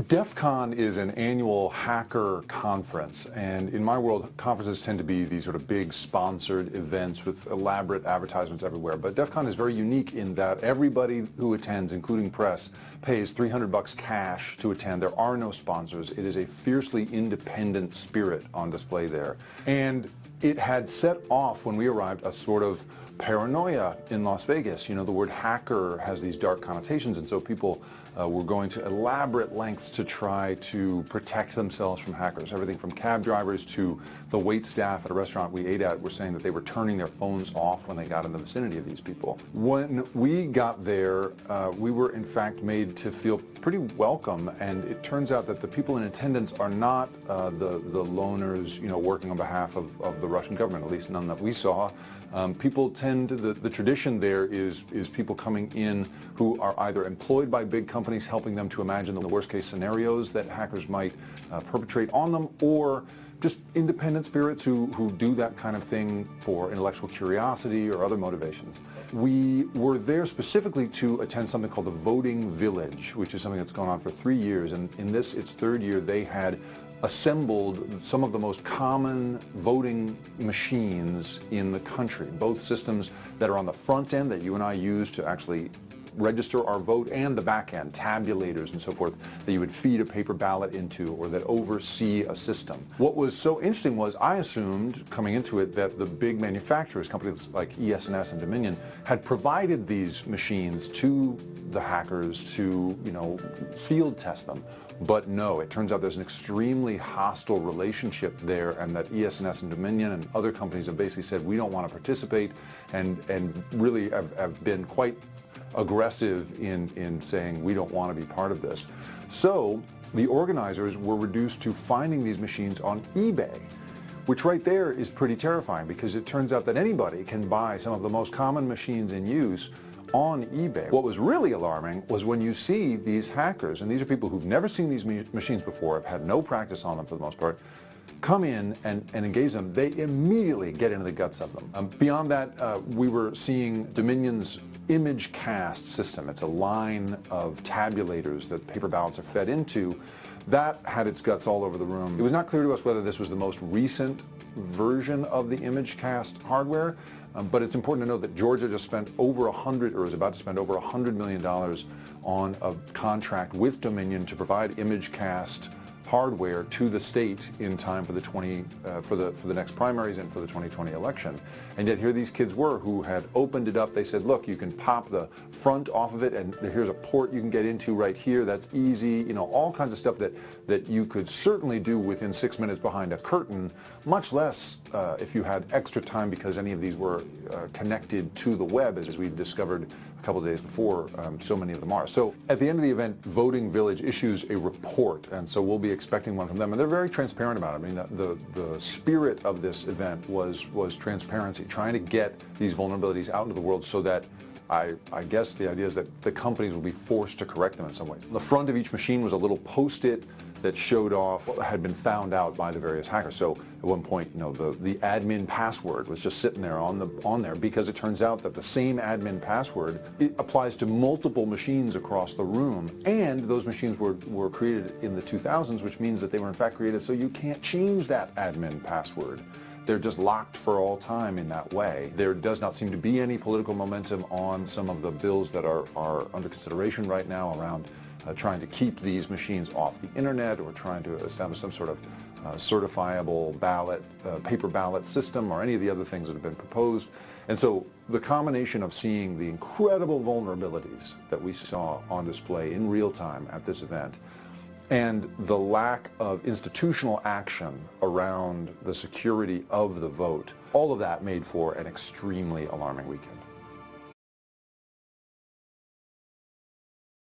DEF CON is an annual hacker conference, and in my world, conferences tend to be these sort of big sponsored events with elaborate advertisements everywhere. But DEF CON is very unique in that everybody who attends, including press, pays $300 cash to attend. There are no sponsors. It is a fiercely independent spirit on display there. And it had set off, when we arrived, a sort of paranoia in Las Vegas. You know, the word hacker has these dark connotations, and so people were going to elaborate lengths to try to protect themselves from hackers. Everything from cab drivers to the wait staff at a restaurant we ate at were saying that they were turning their phones off when they got in the vicinity of these people. When we got there, we were in fact made to feel pretty welcome, and it turns out that the people in attendance are not the loners, you know, working on behalf of the Russian government, at least none that we saw. People tend to, the tradition there is people coming in who are either employed by big companies helping them to imagine the worst case scenarios that hackers might perpetrate on them, or just independent spirits who do that kind of thing for intellectual curiosity or other motivations. We were there specifically to attend something called the Voting Village, which is something that's gone on for 3 years, and in this, its third year, they had assembled some of the most common voting machines in the country, both systems that are on the front end that you and I use to actually register our vote, and the back end, tabulators and so forth, that you would feed a paper ballot into or that oversee a system. What was so interesting was I assumed coming into it that the big manufacturers, companies like ES&S and Dominion, had provided these machines to the hackers to, you know, field test them. But no, it turns out there's an extremely hostile relationship there, and that ES&S and Dominion and other companies have basically said we don't want to participate, and really have been quite aggressive in saying we don't want to be part of this. So the organizers were reduced to finding these machines on eBay, which right there is pretty terrifying, because it turns out that anybody can buy some of the most common machines in use on eBay. What was really alarming was when you see these hackers, and these are people who've never seen these machines before, have had no practice on them for the most part, come in and engage them, they immediately get into the guts of them. Beyond that, we were seeing Dominion's image cast system. It's a line of tabulators that paper ballots are fed into. That had its guts all over the room. It was not clear to us whether this was the most recent version of the image cast hardware, but it's important to know that Georgia just spent over is about to spend over $100 million on a contract with Dominion to provide image cast hardware to the state in time for the for the next primaries and for the 2020 election. And yet here these kids were who had opened it up. They said, look, you can pop the front off of it, and here's a port you can get into right here. That's easy. You know, all kinds of stuff that you could certainly do within 6 minutes behind a curtain, much less if you had extra time, because any of these were connected to the web, as we discovered a couple of days before. So many of them are. So at the end of the event, Voting Village issues a report, and so we'll be expecting one from them, and they're very transparent about it. I mean, the spirit of this event was transparency, trying to get these vulnerabilities out into the world so that I guess the idea is that the companies will be forced to correct them in some way. The front of each machine was a little post-it that showed off what had been found out by the various hackers. So at one point, you know, the admin password was just sitting there on there, because it turns out that the same admin password, it applies to multiple machines across the room, and those machines were created in the 2000s, which means that they were in fact created so you can't change that admin password. They're just locked for all time in that way. There does not seem to be any political momentum on some of the bills that are under consideration right now around trying to keep these machines off the internet, or trying to establish some sort of certifiable ballot, paper ballot system, or any of the other things that have been proposed. And so the combination of seeing the incredible vulnerabilities that we saw on display in real time at this event, and the lack of institutional action around the security of the vote, all of that made for an extremely alarming weekend.